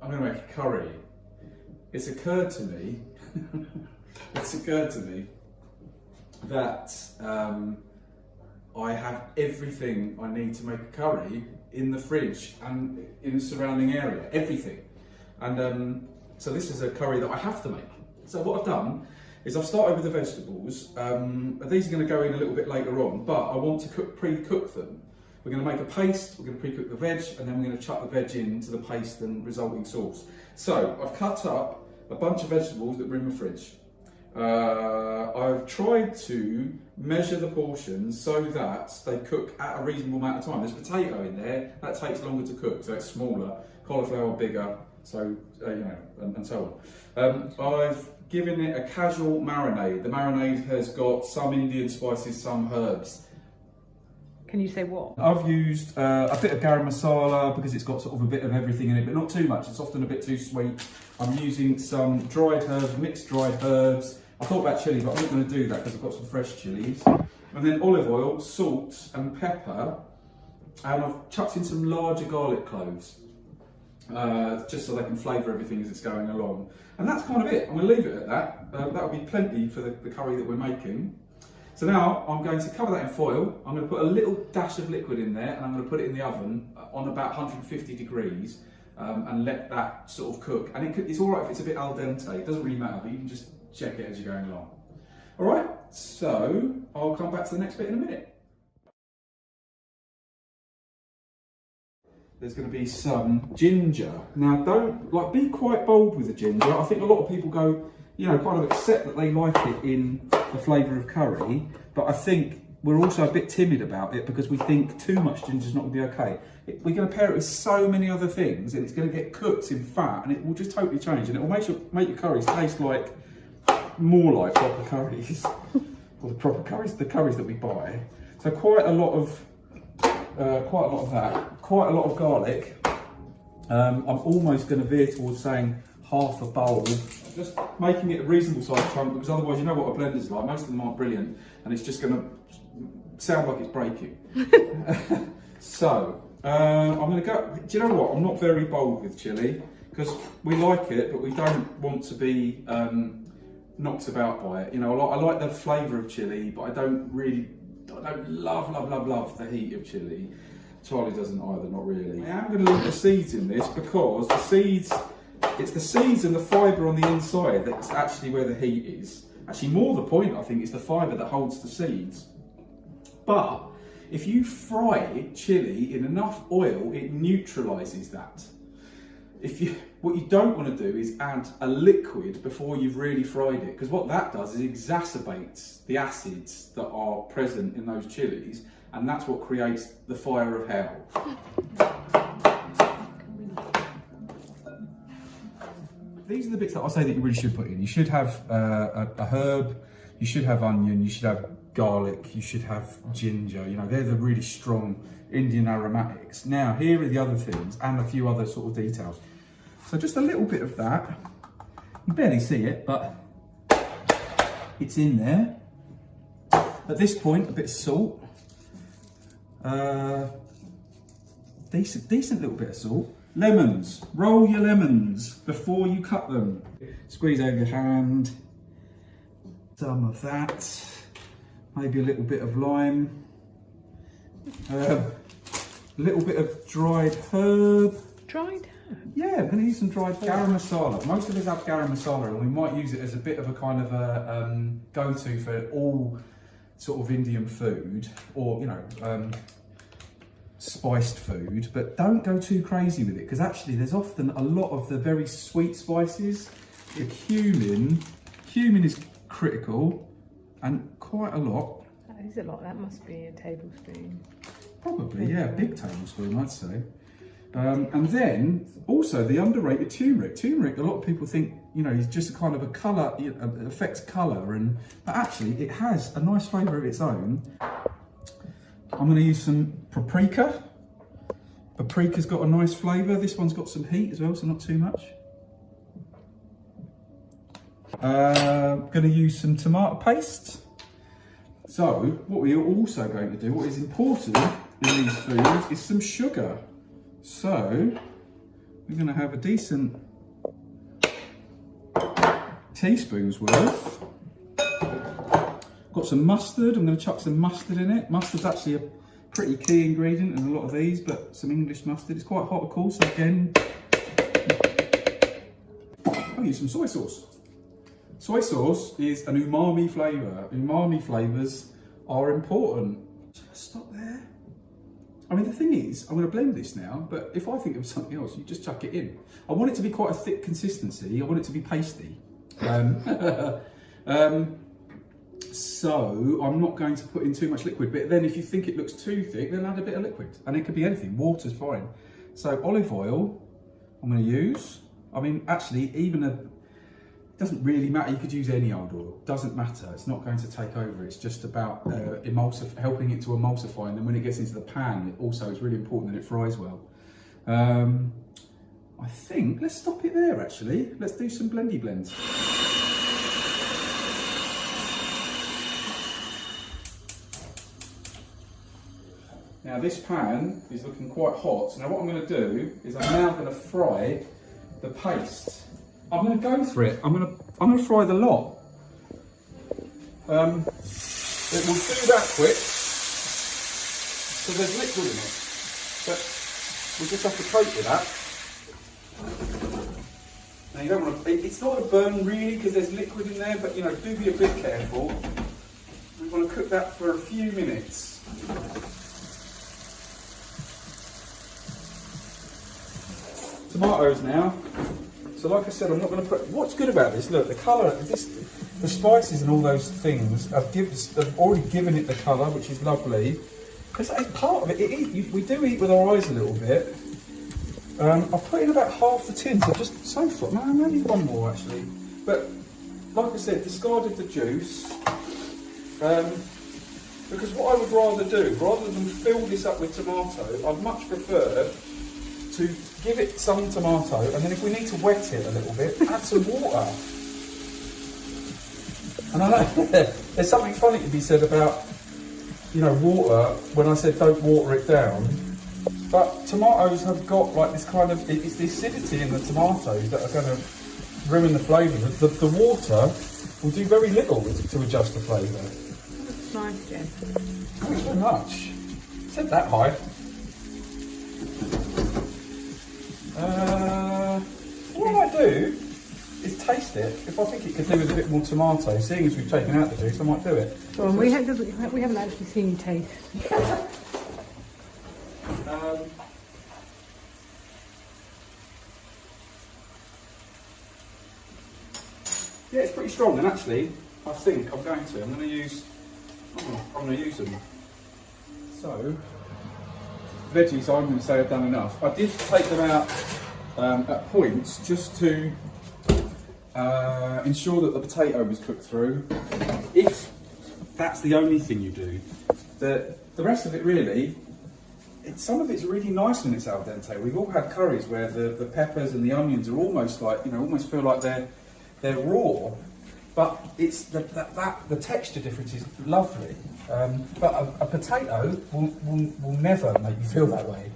I'm going to make a curry. It's occurred to me, that I have everything I need to make a curry in the fridge and in the surrounding area, everything. And so this is a curry that I have to make. So what I've done is I've started with the vegetables. These are going to go in a little bit later on, but I want to pre-cook them. We're going to make a paste, we're going to pre-cook the veg, and then we're going to chuck the veg into the paste and resulting sauce. So I've cut up a bunch of vegetables that were in my fridge. I've tried to measure the portions so that they cook at a reasonable amount of time. There's potato in there, that takes longer to cook, so it's smaller. Cauliflower bigger, so and so on. I've given it a casual marinade. The marinade has got some Indian spices, some herbs. Can you say what? I've used a bit of garam masala because it's got sort of a bit of everything in it, but not too much. It's often a bit too sweet. I'm using some dried herbs, mixed dried herbs. I thought about chilli, but I'm not going to do that because I've got some fresh chilies. And then olive oil, salt and pepper. And I've chucked in some larger garlic cloves, just so they can flavour everything as it's going along. And that's kind of it. I'm going to leave it at that. That'll be plenty for the curry that we're making. So now I'm going to cover that in foil. I'm going to put a little dash of liquid in there and I'm going to put it in the oven on about 150 degrees and let that sort of cook. And it's all right if it's a bit al dente, it doesn't really matter, but you can just check it as you're going along. All right, so I'll come back to the next bit in a minute. There's going to be some ginger. Now don't, be quite bold with the ginger. I think a lot of people go, kind of accept that they like it in the flavour of curry, but I think we're also a bit timid about it because we think too much ginger is not going to be okay. We're going to pair it with so many other things and it's going to get cooked in fat and it will just totally change and it will make your curries taste more like proper curries, or the curries that we buy. So quite a lot of that, quite a lot of garlic. I'm almost going to veer towards saying half a bowl, just making it a reasonable size chunk because otherwise you know what a blender's like, most of them aren't brilliant and it's just going to sound like it's breaking. So I'm going to go, do you know what, I'm not very bold with chilli because we like it but we don't want to be knocked about by it. I like the flavour of chilli but I don't love the heat of chilli. Charlie doesn't either, not really. I am going to leave the seeds in this because it's the seeds and the fibre on the inside that's actually where the heat is. Actually, more the point, I think, is the fibre that holds the seeds. But if you fry chilli in enough oil, it neutralises that. What you don't want to do is add a liquid before you've really fried it, because what that does is exacerbates the acids that are present in those chilies, and that's what creates the fire of hell. These are the bits that I say that you really should put in. You should have a herb, you should have onion, you should have garlic, you should have ginger. They're the really strong Indian aromatics. Now, here are the other things and a few other sort of details. So just a little bit of that. You barely see it, but it's in there. At this point, a bit of salt. Decent little bit of salt. Lemons, roll your lemons before you cut them. Squeeze over your hand. Some of that. Maybe a little bit of lime. A little bit of dried herb. Dried herb? Yeah, I'm going to use some dried garam masala. Most of us have garam masala and we might use it as a bit of a kind of a go-to for all sort of Indian food or, spiced food, but don't go too crazy with it because actually there's often a lot of the very sweet spices. The cumin is critical and quite a lot. That is a lot, that must be a tablespoon. Probably, yeah, a big tablespoon I'd say. And then also the underrated turmeric. Turmeric, a lot of people think, is just a kind of a colour, it affects colour, but actually it has a nice flavour of its own. I'm going to use some paprika. Paprika's got a nice flavour. This one's got some heat as well, so not too much. Going to use some tomato paste. So what we are also going to do, what is important in these foods, is some sugar. So we're going to have a decent teaspoon's worth. Got some mustard. I'm going to chuck some mustard in it. Mustard's actually a pretty key ingredient in a lot of these, but some English mustard. It's quite hot, of course, so again, I'll use some soy sauce. Soy sauce is an umami flavour. Umami flavours are important. Just stop there. I mean, the thing is, I'm going to blend this now, but if I think of something else, you just chuck it in. I want it to be quite a thick consistency. I want it to be pasty. So I'm not going to put in too much liquid, but then if you think it looks too thick, then add a bit of liquid. And it could be anything, water's fine. So olive oil, I'm going to use. I mean, actually, even it doesn't really matter. You could use any old oil, doesn't matter. It's not going to take over. It's just about helping it to emulsify. And then when it gets into the pan, it also is really important that it fries well. I think, let's stop it there actually. Let's do some blendy blends. Now this pan is looking quite hot, so now what I'm going to do is I'm now going to fry the paste. I'm going to go for it. I'm going to fry the lot. It will do that quick, so there's liquid in it, but we just have to cope with that. Now you don't want to. It's not going to burn really because there's liquid in there, but you know, do be a bit careful. I'm going to cook that for a few minutes. Tomatoes now. So like I said, I'm not going to put. What's good about this? Look, the colour. The spices and all those things have already given it the colour, which is lovely. Because part of it, we do eat with our eyes a little bit. I've put in about half the tin, so just so far. No, maybe one more actually. But like I said, discarded the juice. Because what I would rather do, rather than fill this up with tomato, I'd much prefer to give it some tomato, and then if we need to wet it a little bit, add some water. And I know there's something funny to be said about, you know, water, when I said don't water it down, but tomatoes have got like this kind of, it's the acidity in the tomatoes that are going to ruin the flavour. The water will do very little to adjust the flavour. That's nice, Jen. Thanks very much. Said that high. What I might do is taste it. If I think it could do with a bit more tomato, seeing as we've taken out the juice, I might do it. Well, we haven't actually seen you taste. Yeah, it's pretty strong, and actually, I think I'm going to use them. So, veggies, I'm going to say I've done enough. I did take them out at points just to ensure that the potato was cooked through. If that's the only thing you do, the rest of it really, some of it's really nice when it's al dente. We've all had curries where the peppers and the onions are almost like, you know, almost feel like they're raw, but it's the texture difference is lovely. But a potato will never make you feel that way.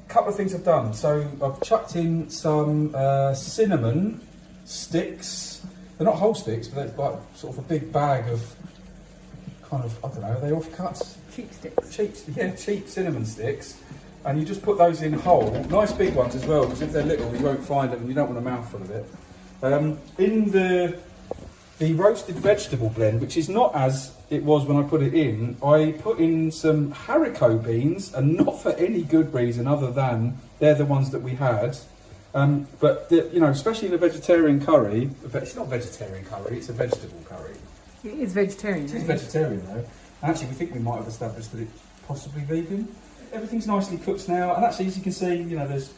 Couple of things I've done. So I've chucked in some cinnamon sticks. They're not whole sticks, but they're like sort of a big bag of kind of, I don't know, are they offcuts? Cheap sticks. Cheap cinnamon sticks. And you just put those in whole, nice big ones as well, because if they're little you won't find them and you don't want a mouthful of it. In the roasted vegetable blend, which is not as it was when I put it in, I put in some haricot beans, and not for any good reason other than they're the ones that we had. But you know, especially in a vegetarian curry, it's not vegetarian curry, it's a vegetable curry. It is vegetarian. It is vegetarian though. And actually, we think we might have established that it's possibly vegan. Everything's nicely cooked now, and actually, as you can see, you know, there's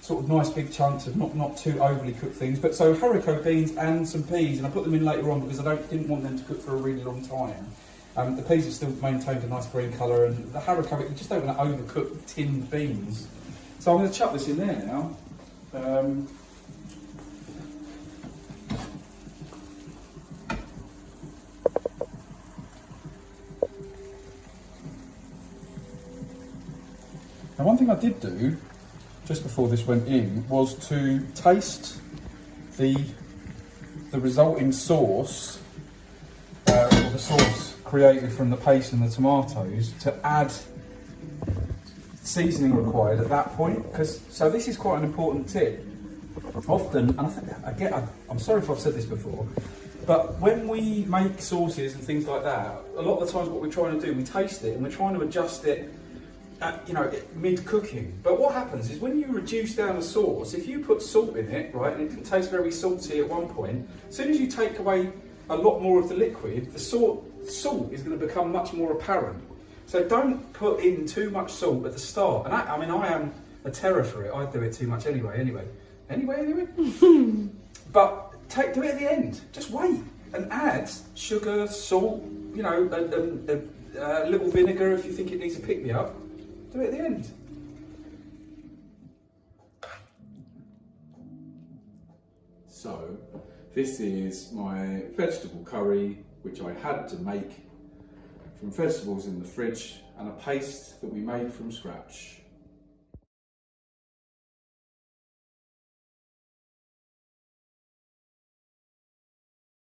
sort of nice big chunks of not too overly cooked things. But so haricot beans and some peas, and I put them in later on because I didn't want them to cook for a really long time. The peas have still maintained a nice green colour, and the haricot, you just don't want to overcook tinned beans. So I'm going to chuck this in there now. Now, one thing I did do just before this went in, was to taste the resulting sauce, or the sauce created from the paste and the tomatoes, to add seasoning required at that point. So this is quite an important tip. Often, and I'm sorry if I've said this before, but when we make sauces and things like that, a lot of the times what we're trying to do, we taste it and we're trying to adjust it at, mid-cooking. But what happens is when you reduce down a sauce, if you put salt in it, right, and it can taste very salty at one point, as soon as you take away a lot more of the liquid, the salt is going to become much more apparent. So don't put in too much salt at the start. And I am a terror for it. I do it too much anyway. But do it at the end. Just wait and add sugar, salt, a little vinegar if you think it needs a pick-me-up. Do it at the end. So, this is my vegetable curry, which I had to make from vegetables in the fridge, and a paste that we made from scratch.